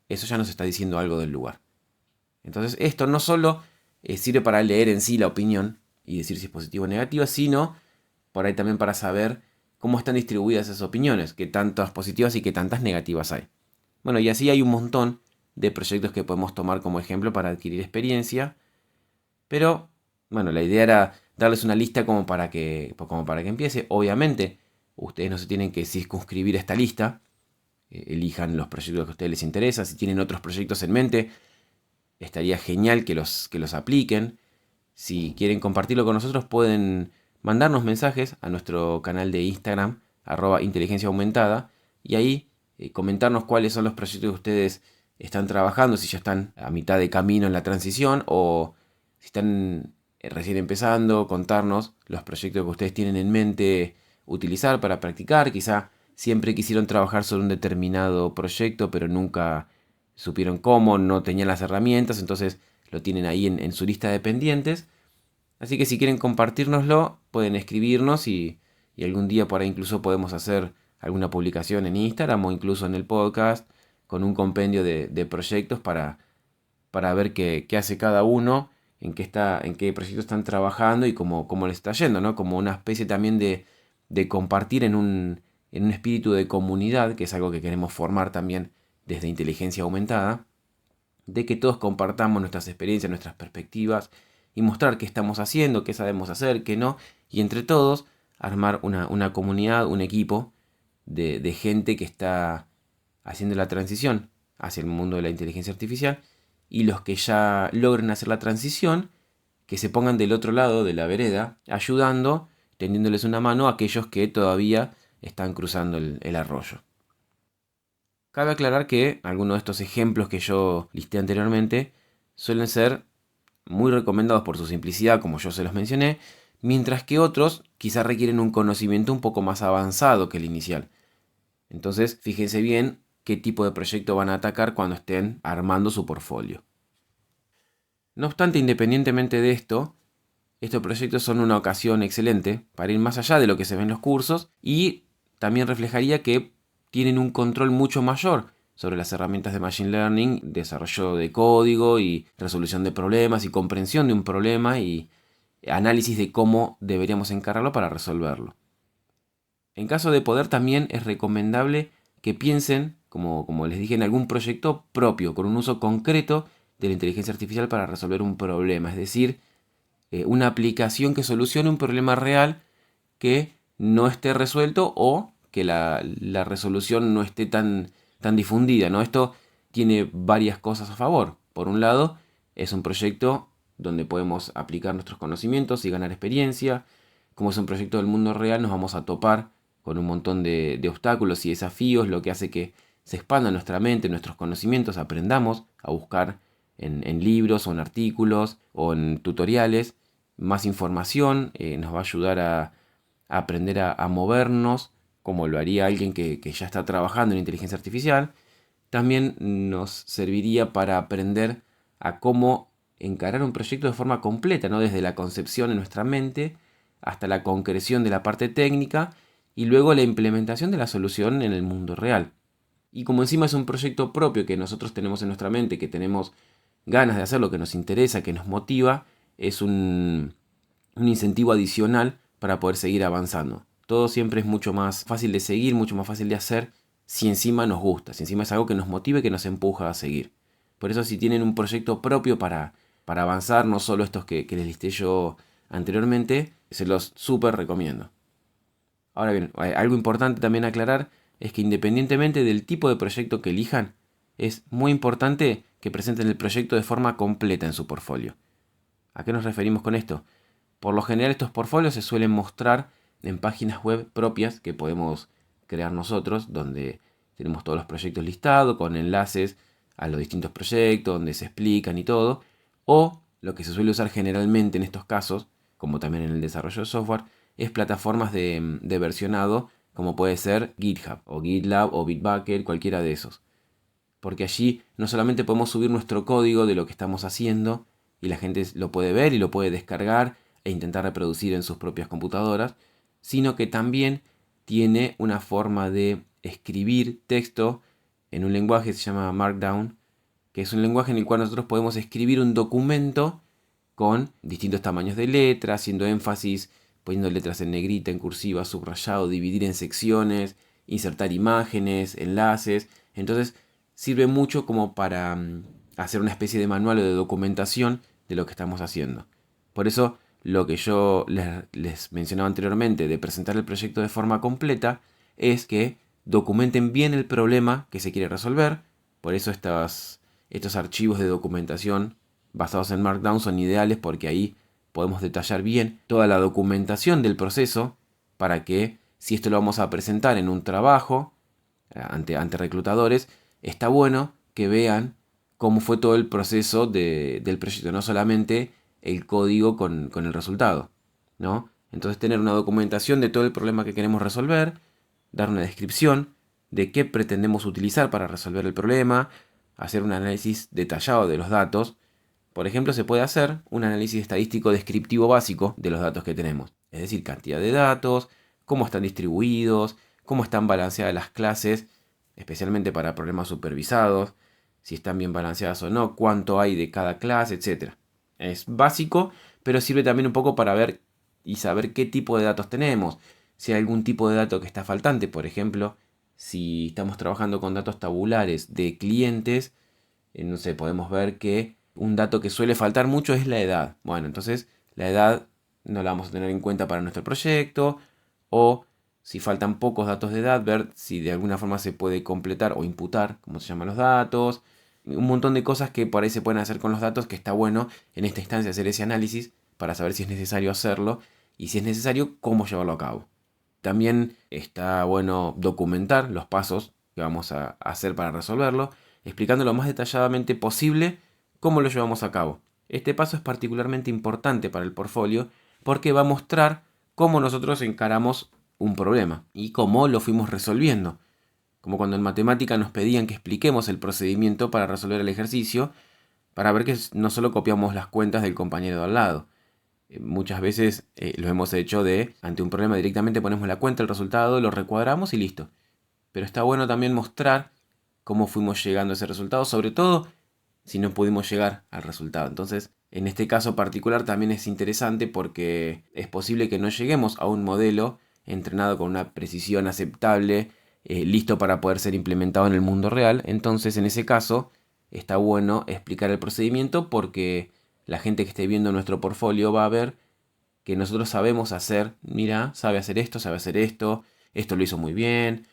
A: eso ya nos está diciendo algo del lugar. Entonces esto no solo sirve para leer en sí la opinión y decir si es positiva o negativa, sino por ahí también para saber cómo están distribuidas esas opiniones, qué tantas positivas y qué tantas negativas hay. Bueno, y así hay un montón de proyectos que podemos tomar como ejemplo para adquirir experiencia, pero bueno, la idea era darles una lista como para que empiece. Obviamente, ustedes no se tienen que circunscribir a esta lista, elijan los proyectos que a ustedes les interesan, si tienen otros proyectos en mente, estaría genial que los apliquen. Si quieren compartirlo con nosotros, pueden mandarnos mensajes a nuestro canal de Instagram, @inteligencia aumentada, y ahí comentarnos cuáles son los proyectos que ustedes están trabajando, si ya están a mitad de camino en la transición o si están recién empezando, contarnos los proyectos que ustedes tienen en mente utilizar para practicar. Quizá siempre quisieron trabajar sobre un determinado proyecto, pero nunca supieron cómo, no tenían las herramientas, entonces lo tienen ahí en su lista de pendientes. Así que si quieren compartírnoslo, pueden escribirnos y y algún día por ahí incluso podemos hacer alguna publicación en Instagram o incluso en el podcast con un compendio de proyectos para ver qué hace cada uno, en qué proyecto están trabajando y cómo les está yendo, ¿no? Como una especie también de compartir en un espíritu de comunidad, que es algo que queremos formar también desde inteligencia aumentada, de que todos compartamos nuestras experiencias, nuestras perspectivas y mostrar qué estamos haciendo, qué sabemos hacer, qué no, y entre todos armar una comunidad, un equipo de gente que está haciendo la transición hacia el mundo de la inteligencia artificial, y los que ya logren hacer la transición, que se pongan del otro lado de la vereda, ayudando, tendiéndoles una mano a aquellos que todavía están cruzando el arroyo. Cabe aclarar que algunos de estos ejemplos que yo listé anteriormente suelen ser muy recomendados por su simplicidad, como yo se los mencioné, mientras que otros quizás requieren un conocimiento un poco más avanzado que el inicial. Entonces, fíjense bien qué tipo de proyecto van a atacar cuando estén armando su portfolio. No obstante, independientemente de esto, estos proyectos son una ocasión excelente para ir más allá de lo que se ve en los cursos, y también reflejaría que tienen un control mucho mayor sobre las herramientas de Machine Learning, desarrollo de código y resolución de problemas y comprensión de un problema y análisis de cómo deberíamos encararlo para resolverlo. En caso de poder, también es recomendable que piensen, como les dije, en algún proyecto propio, con un uso concreto de la inteligencia artificial para resolver un problema. Es decir, una aplicación que solucione un problema real que no esté resuelto o que la resolución no esté tan difundida, ¿no? Esto tiene varias cosas a favor. Por un lado, es un proyecto donde podemos aplicar nuestros conocimientos y ganar experiencia. Como es un proyecto del mundo real, nos vamos a topar con un montón de obstáculos y desafíos, lo que hace que se expanda nuestra mente, nuestros conocimientos, aprendamos a buscar en libros o en artículos o en tutoriales más información, nos va a ayudar a aprender a movernos como lo haría alguien que ya está trabajando en inteligencia artificial. También nos serviría para aprender a cómo encarar un proyecto de forma completa, ¿no? Desde la concepción en nuestra mente hasta la concreción de la parte técnica y luego la implementación de la solución en el mundo real. Y como encima es un proyecto propio que nosotros tenemos en nuestra mente, que tenemos ganas de hacer lo que nos interesa, que nos motiva, es un incentivo adicional para poder seguir avanzando. Todo siempre es mucho más fácil de seguir, mucho más fácil de hacer si encima nos gusta, si encima es algo que nos motive, que nos empuja a seguir. Por eso, si tienen un proyecto propio para avanzar, no solo estos que les listé yo anteriormente, se los súper recomiendo. Ahora bien, algo importante también aclarar es que independientemente del tipo de proyecto que elijan, es muy importante que presenten el proyecto de forma completa en su portfolio. ¿A qué nos referimos con esto? Por lo general, estos portfolios se suelen mostrar en páginas web propias que podemos crear nosotros, donde tenemos todos los proyectos listados con enlaces a los distintos proyectos, donde se explican y todo. O lo que se suele usar generalmente en estos casos, como también en el desarrollo de software, es plataformas de versionado, como puede ser GitHub o GitLab o Bitbucket, cualquiera de esos. Porque allí no solamente podemos subir nuestro código de lo que estamos haciendo y la gente lo puede ver y lo puede descargar e intentar reproducir en sus propias computadoras, sino que también tiene una forma de escribir texto en un lenguaje que se llama Markdown, que es un lenguaje en el cual nosotros podemos escribir un documento con distintos tamaños de letras, haciendo énfasis, poniendo letras en negrita, en cursiva, subrayado, dividir en secciones, insertar imágenes, enlaces. Entonces sirve mucho como para hacer una especie de manual o de documentación de lo que estamos haciendo. Por eso, lo que yo les mencionaba anteriormente de presentar el proyecto de forma completa es que documenten bien el problema que se quiere resolver. Por eso estos archivos de documentación basados en Markdown son ideales, porque ahí podemos detallar bien toda la documentación del proceso para que, si esto lo vamos a presentar en un trabajo ante reclutadores, está bueno que vean cómo fue todo el proceso del proyecto, no solamente el código con el resultado, ¿no? Entonces, tener una documentación de todo el problema que queremos resolver, dar una descripción de qué pretendemos utilizar para resolver el problema, hacer un análisis detallado de los datos. Por ejemplo, se puede hacer un análisis estadístico descriptivo básico de los datos que tenemos, es decir, cantidad de datos, cómo están distribuidos, cómo están balanceadas las clases, especialmente para problemas supervisados, si están bien balanceadas o no, cuánto hay de cada clase, etc. Es básico, pero sirve también un poco para ver y saber qué tipo de datos tenemos. Si hay algún tipo de dato que está faltante, por ejemplo, si estamos trabajando con datos tabulares de clientes, no sé, podemos ver que un dato que suele faltar mucho es la edad. Bueno, entonces la edad no la vamos a tener en cuenta para nuestro proyecto, o si faltan pocos datos de edad, ver si de alguna forma se puede completar o imputar, como se llaman los datos. Un montón de cosas que por ahí se pueden hacer con los datos, que está bueno en esta instancia hacer ese análisis para saber si es necesario hacerlo y si es necesario, cómo llevarlo a cabo. También está bueno documentar los pasos que vamos a hacer para resolverlo, explicando lo más detalladamente posible cómo lo llevamos a cabo. Este paso es particularmente importante para el portfolio porque va a mostrar cómo nosotros encaramos un problema y cómo lo fuimos resolviendo. Como cuando en matemática nos pedían que expliquemos el procedimiento para resolver el ejercicio, para ver que no solo copiamos las cuentas del compañero de al lado. Muchas veces lo hemos hecho ante un problema directamente ponemos la cuenta, el resultado, lo recuadramos y listo. Pero está bueno también mostrar cómo fuimos llegando a ese resultado, sobre todo si no pudimos llegar al resultado. Entonces, en este caso particular también es interesante porque es posible que no lleguemos a un modelo entrenado con una precisión aceptable, listo para poder ser implementado en el mundo real. Entonces, en ese caso, está bueno explicar el procedimiento porque la gente que esté viendo nuestro portfolio va a ver que nosotros sabemos hacer, mira, sabe hacer esto lo hizo muy bien.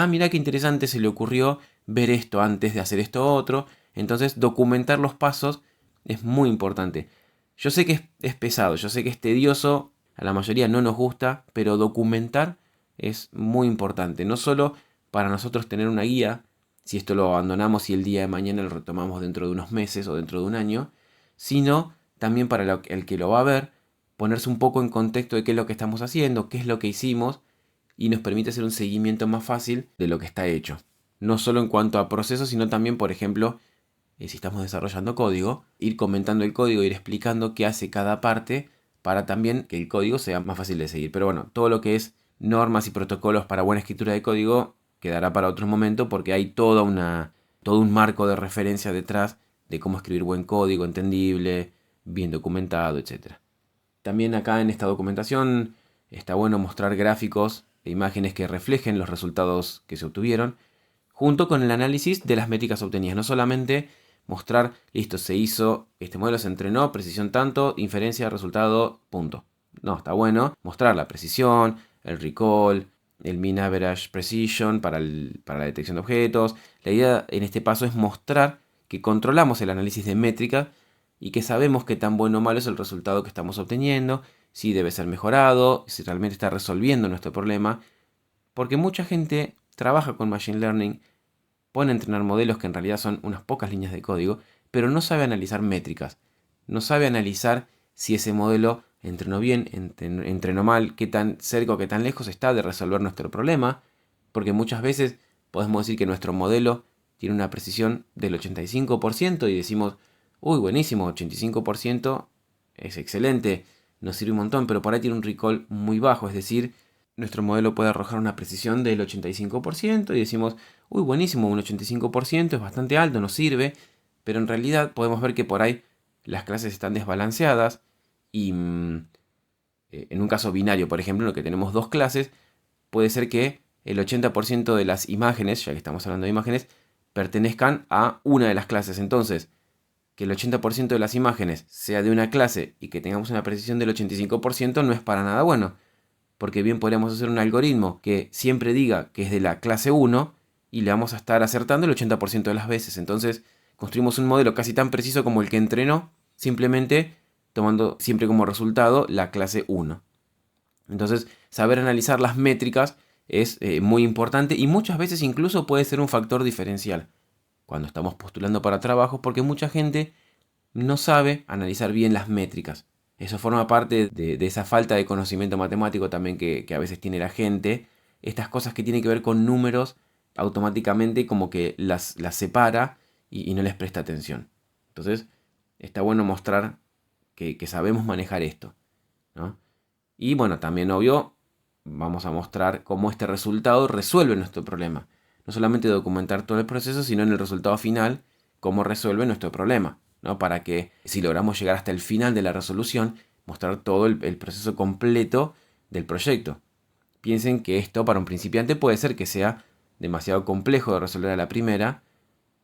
A: Mira qué interesante se le ocurrió ver esto antes de hacer esto otro. Entonces, documentar los pasos es muy importante. Yo sé que es pesado, yo sé que es tedioso, a la mayoría no nos gusta, pero documentar es muy importante. No solo para nosotros tener una guía, si esto lo abandonamos y el día de mañana lo retomamos dentro de unos meses o dentro de un año, sino también para el que lo va a ver, ponerse un poco en contexto de qué es lo que estamos haciendo, qué es lo que hicimos, y nos permite hacer un seguimiento más fácil de lo que está hecho. No solo en cuanto a procesos, sino también, por ejemplo, si estamos desarrollando código, ir comentando el código, ir explicando qué hace cada parte para también que el código sea más fácil de seguir. Pero bueno, todo lo que es normas y protocolos para buena escritura de código quedará para otro momento porque hay todo un marco de referencia detrás de cómo escribir buen código, entendible, bien documentado, etc. También acá en esta documentación está bueno mostrar gráficos e imágenes que reflejen los resultados que se obtuvieron, junto con el análisis de las métricas obtenidas. No solamente mostrar, listo, se hizo, este modelo se entrenó, precisión tanto, inferencia, resultado, punto. No, está bueno mostrar la precisión, el recall, el mean average precision para la detección de objetos. La idea en este paso es mostrar que controlamos el análisis de métrica y que sabemos qué tan bueno o malo es el resultado que estamos obteniendo, si debe ser mejorado, si realmente está resolviendo nuestro problema, porque mucha gente trabaja con Machine Learning, pone a entrenar modelos que en realidad son unas pocas líneas de código, pero no sabe analizar métricas, no sabe analizar si ese modelo entrenó bien, entrenó mal, qué tan cerca o qué tan lejos está de resolver nuestro problema, porque muchas veces podemos decir que nuestro modelo tiene una precisión del 85% y decimos, uy, buenísimo, 85% es excelente, nos sirve un montón, pero por ahí tiene un recall muy bajo, es decir, nuestro modelo puede arrojar una precisión del 85% y decimos, uy, buenísimo, un 85% es bastante alto, nos sirve, pero en realidad podemos ver que por ahí las clases están desbalanceadas y en un caso binario, por ejemplo, en lo que tenemos dos clases, puede ser que el 80% de las imágenes, ya que estamos hablando de imágenes, pertenezcan a una de las clases. Entonces, que el 80% de las imágenes sea de una clase y que tengamos una precisión del 85% no es para nada bueno. Porque bien podríamos hacer un algoritmo que siempre diga que es de la clase 1 y le vamos a estar acertando el 80% de las veces. Entonces, construimos un modelo casi tan preciso como el que entrenó, simplemente tomando siempre como resultado la clase 1. Entonces, saber analizar las métricas es muy importante y muchas veces incluso puede ser un factor diferencial cuando estamos postulando para trabajos, porque mucha gente no sabe analizar bien las métricas. Eso forma parte de esa falta de conocimiento matemático también que a veces tiene la gente. Estas cosas que tienen que ver con números, automáticamente como que las separa y no les presta atención. Entonces, está bueno mostrar que sabemos manejar esto, ¿no? Y bueno, también obvio, vamos a mostrar cómo este resultado resuelve nuestro problema. No solamente documentar todo el proceso, sino en el resultado final, cómo resuelve nuestro problema, ¿no? Para que si logramos llegar hasta el final de la resolución, mostrar todo el proceso completo del proyecto. Piensen que esto para un principiante puede ser que sea demasiado complejo de resolver a la primera,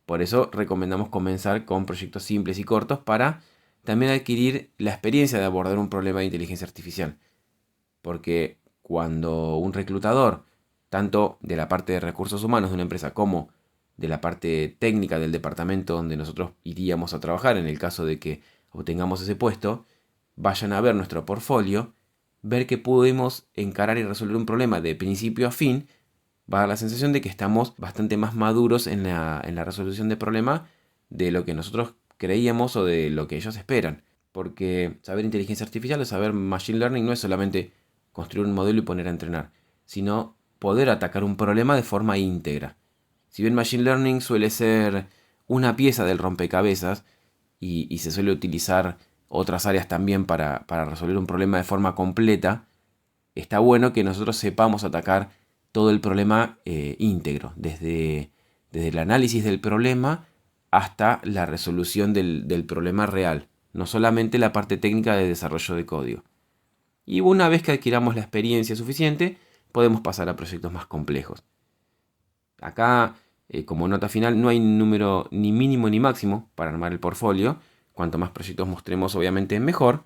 A: por eso recomendamos comenzar con proyectos simples y cortos para también adquirir la experiencia de abordar un problema de inteligencia artificial. Porque cuando un reclutador, tanto de la parte de recursos humanos de una empresa como de la parte técnica del departamento donde nosotros iríamos a trabajar, en el caso de que obtengamos ese puesto, vayan a ver nuestro portfolio, ver que pudimos encarar y resolver un problema de principio a fin, va a dar la sensación de que estamos bastante más maduros en la resolución de problema de lo que nosotros creíamos o de lo que ellos esperan. Porque saber inteligencia artificial o saber machine learning no es solamente construir un modelo y poner a entrenar, sino poder atacar un problema de forma íntegra. Si bien machine learning suele ser una pieza del rompecabezas y se suele utilizar otras áreas también para resolver un problema de forma completa, está bueno que nosotros sepamos atacar todo el problema íntegro, desde el análisis del problema hasta la resolución del problema real, no solamente la parte técnica de desarrollo de código. Y una vez que adquiramos la experiencia suficiente, podemos pasar a proyectos más complejos. Acá, como nota final, no hay número ni mínimo ni máximo para armar el portfolio. Cuanto más proyectos mostremos, obviamente mejor.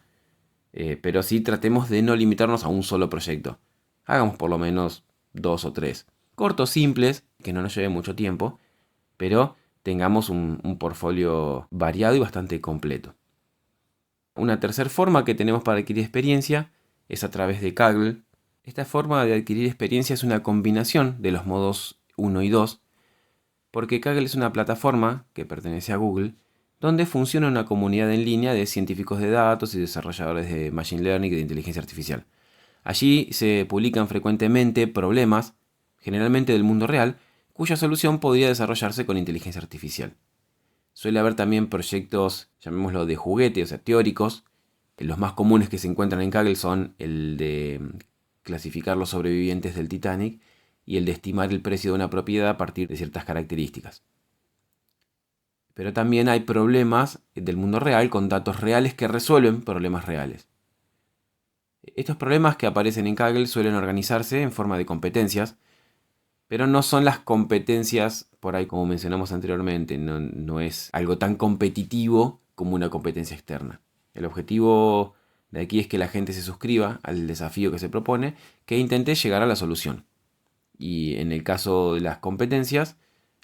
A: Pero sí tratemos de no limitarnos a un solo proyecto. Hagamos por lo menos 2 o 3. Cortos, simples, que no nos lleve mucho tiempo, pero tengamos un portfolio variado y bastante completo. Una tercera forma que tenemos para adquirir experiencia es a través de Kaggle. Esta forma de adquirir experiencia es una combinación de los modos 1 y 2, porque Kaggle es una plataforma que pertenece a Google, donde funciona una comunidad en línea de científicos de datos y desarrolladores de Machine Learning y de inteligencia artificial. Allí se publican frecuentemente problemas, generalmente del mundo real, cuya solución podría desarrollarse con inteligencia artificial. Suele haber también proyectos, llamémoslo de juguete, o sea, teóricos. Los más comunes que se encuentran en Kaggle son el de clasificar los sobrevivientes del Titanic y el de estimar el precio de una propiedad a partir de ciertas características. Pero también hay problemas del mundo real con datos reales que resuelven problemas reales. Estos problemas que aparecen en Kaggle suelen organizarse en forma de competencias, pero no son las competencias, por ahí como mencionamos anteriormente, no es algo tan competitivo como una competencia externa. El objetivo de aquí es que la gente se suscriba al desafío que se propone, que intente llegar a la solución. Y en el caso de las competencias,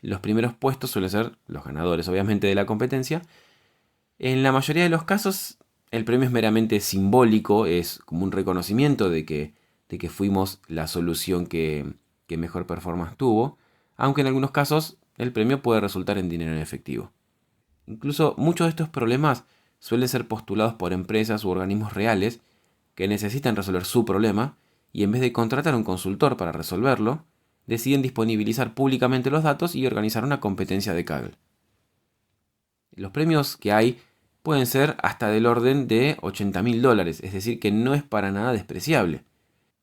A: los primeros puestos suelen ser los ganadores, obviamente, de la competencia. En la mayoría de los casos, el premio es meramente simbólico, es como un reconocimiento de que fuimos la solución que mejor performance tuvo, aunque en algunos casos el premio puede resultar en dinero en efectivo. Incluso muchos de estos problemas suelen ser postulados por empresas u organismos reales que necesitan resolver su problema y en vez de contratar a un consultor para resolverlo, deciden disponibilizar públicamente los datos y organizar una competencia de Kaggle. Los premios que hay pueden ser hasta del orden de $80.000, es decir, que no es para nada despreciable.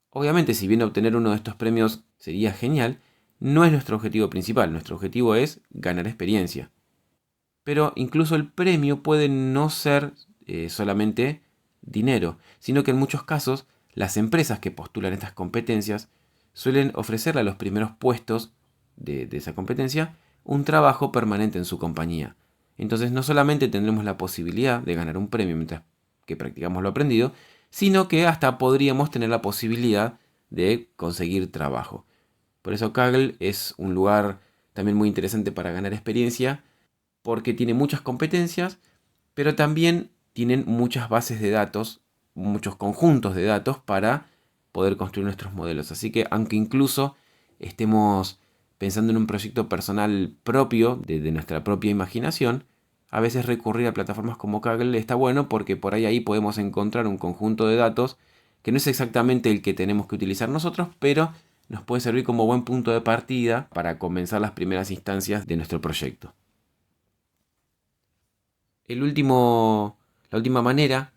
A: Obviamente, si bien obtener uno de estos premios sería genial, no es nuestro objetivo principal, nuestro objetivo es ganar experiencia. Pero incluso el premio puede no ser solamente dinero, sino que en muchos casos las empresas que postulan estas competencias suelen ofrecerle a los primeros puestos de esa competencia un trabajo permanente en su compañía. Entonces no solamente tendremos la posibilidad de ganar un premio mientras que practicamos lo aprendido, sino que hasta podríamos tener la posibilidad de conseguir trabajo. Por eso Kaggle es un lugar también muy interesante para ganar experiencia, porque tiene muchas competencias, pero también tienen muchas bases de datos, muchos conjuntos de datos para poder construir nuestros modelos. Así que aunque incluso estemos pensando en un proyecto personal propio, de nuestra propia imaginación, a veces recurrir a plataformas como Kaggle está bueno porque por ahí podemos encontrar un conjunto de datos que no es exactamente el que tenemos que utilizar nosotros, pero nos puede servir como buen punto de partida para comenzar las primeras instancias de nuestro proyecto. La última manera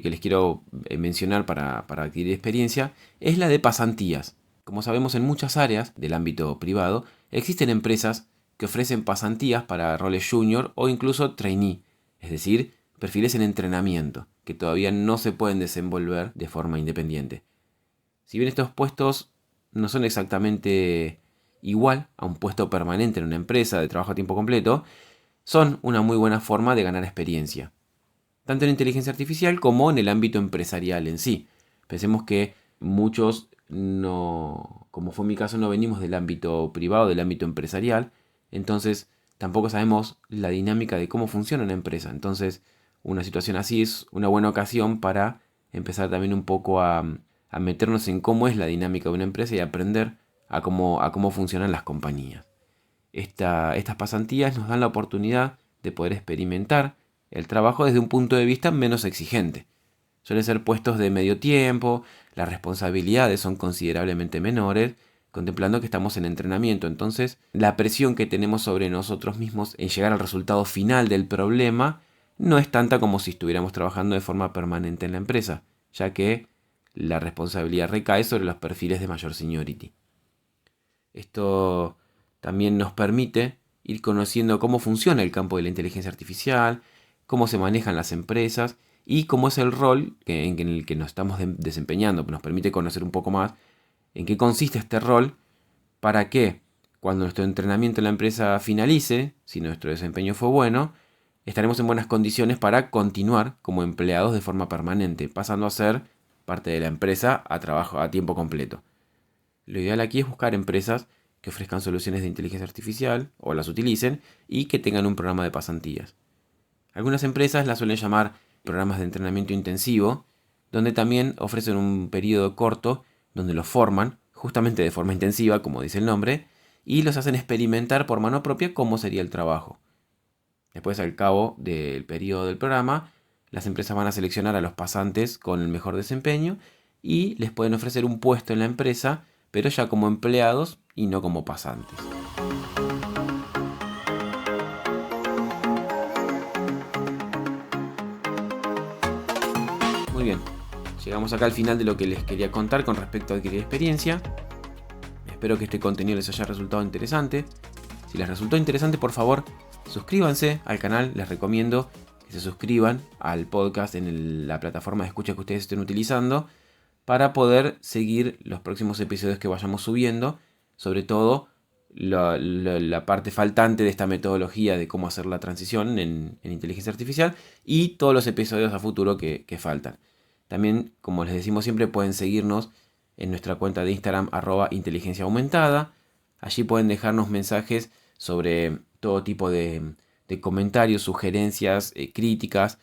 A: que les quiero mencionar para adquirir experiencia es la de pasantías. Como sabemos, en muchas áreas del ámbito privado existen empresas que ofrecen pasantías para roles junior o incluso trainee, es decir, perfiles en entrenamiento, que todavía no se pueden desenvolver de forma independiente. Si bien estos puestos no son exactamente igual a un puesto permanente en una empresa de trabajo a tiempo completo, son una muy buena forma de ganar experiencia, tanto en inteligencia artificial como en el ámbito empresarial en sí. Pensemos que muchos no, como fue mi caso, no venimos del ámbito privado, del ámbito empresarial, entonces tampoco sabemos la dinámica de cómo funciona una empresa. Entonces, una situación así es una buena ocasión para empezar también un poco a meternos en cómo es la dinámica de una empresa y aprender a cómo funcionan las compañías. Estas pasantías nos dan la oportunidad de poder experimentar el trabajo desde un punto de vista menos exigente. Suelen ser puestos de medio tiempo, las responsabilidades son considerablemente menores, contemplando que estamos en entrenamiento. Entonces, la presión que tenemos sobre nosotros mismos en llegar al resultado final del problema no es tanta como si estuviéramos trabajando de forma permanente en la empresa, ya que la responsabilidad recae sobre los perfiles de mayor seniority. Esto también nos permite ir conociendo cómo funciona el campo de la inteligencia artificial, cómo se manejan las empresas y cómo es el rol en el que nos estamos desempeñando. Nos permite conocer un poco más en qué consiste este rol para que cuando nuestro entrenamiento en la empresa finalice, si nuestro desempeño fue bueno, estaremos en buenas condiciones para continuar como empleados de forma permanente, pasando a ser parte de la empresa a trabajo a tiempo completo. Lo ideal aquí es buscar empresas que ofrezcan soluciones de inteligencia artificial o las utilicen y que tengan un programa de pasantías. Algunas empresas las suelen llamar programas de entrenamiento intensivo, donde también ofrecen un periodo corto donde los forman, justamente de forma intensiva, como dice el nombre, y los hacen experimentar por mano propia cómo sería el trabajo. Después, al cabo del periodo del programa, las empresas van a seleccionar a los pasantes con el mejor desempeño y les pueden ofrecer un puesto en la empresa, pero ya como empleados y no como pasantes. Muy bien, llegamos acá al final de lo que les quería contar con respecto a adquirir experiencia. Espero que este contenido les haya resultado interesante. Si les resultó interesante, por favor, suscríbanse al canal. Les recomiendo que se suscriban al podcast en la plataforma de escucha que ustedes estén utilizando para poder seguir los próximos episodios que vayamos subiendo, sobre todo la parte faltante de esta metodología de cómo hacer la transición en inteligencia artificial y todos los episodios a futuro que faltan. También, como les decimos siempre, pueden seguirnos en nuestra cuenta de Instagram @inteligenciaaumentada. Allí pueden dejarnos mensajes sobre todo tipo de comentarios, sugerencias, críticas,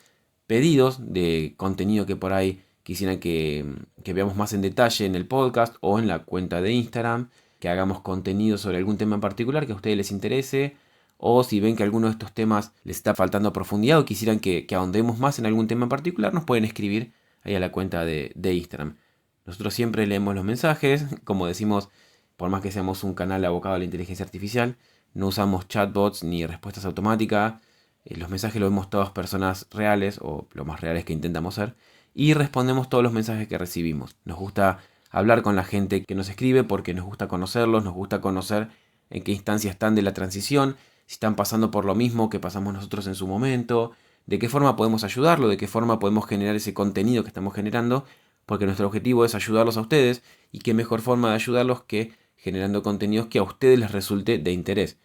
A: pedidos de contenido que por ahí quisieran que veamos más en detalle en el podcast o en la cuenta de Instagram, que hagamos contenido sobre algún tema en particular que a ustedes les interese, o si ven que alguno de estos temas les está faltando profundidad o quisieran que ahondemos más en algún tema en particular, nos pueden escribir ahí a la cuenta de Instagram. Nosotros siempre leemos los mensajes, como decimos, por más que seamos un canal abocado a la inteligencia artificial, no usamos chatbots ni respuestas automáticas, los mensajes los vemos todas personas reales, o lo más reales que intentamos ser, y respondemos todos los mensajes que recibimos. Nos gusta hablar con la gente que nos escribe porque nos gusta conocerlos, nos gusta conocer en qué instancia están de la transición, si están pasando por lo mismo que pasamos nosotros en su momento, de qué forma podemos ayudarlo, de qué forma podemos generar ese contenido que estamos generando, porque nuestro objetivo es ayudarlos a ustedes, y qué mejor forma de ayudarlos que generando contenidos que a ustedes les resulte de interés.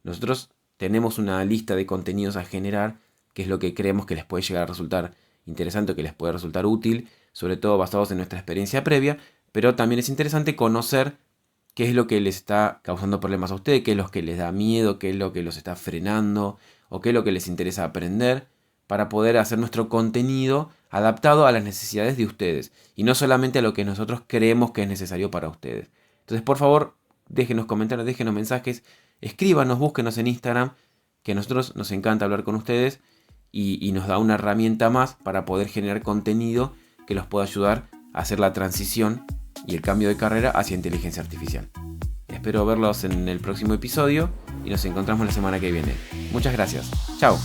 A: Nosotros tenemos una lista de contenidos a generar, que es lo que creemos que les puede llegar a resultar interesante, que les puede resultar útil, sobre todo basados en nuestra experiencia previa, pero también es interesante conocer qué es lo que les está causando problemas a ustedes, qué es lo que les da miedo, qué es lo que los está frenando, o qué es lo que les interesa aprender, para poder hacer nuestro contenido adaptado a las necesidades de ustedes, y no solamente a lo que nosotros creemos que es necesario para ustedes. Entonces, por favor, déjenos comentarios, déjenos mensajes, escríbanos, búsquenos en Instagram, que a nosotros nos encanta hablar con ustedes y nos da una herramienta más para poder generar contenido que los pueda ayudar a hacer la transición y el cambio de carrera hacia inteligencia artificial. Espero verlos en el próximo episodio y nos encontramos la semana que viene. Muchas gracias. Chao.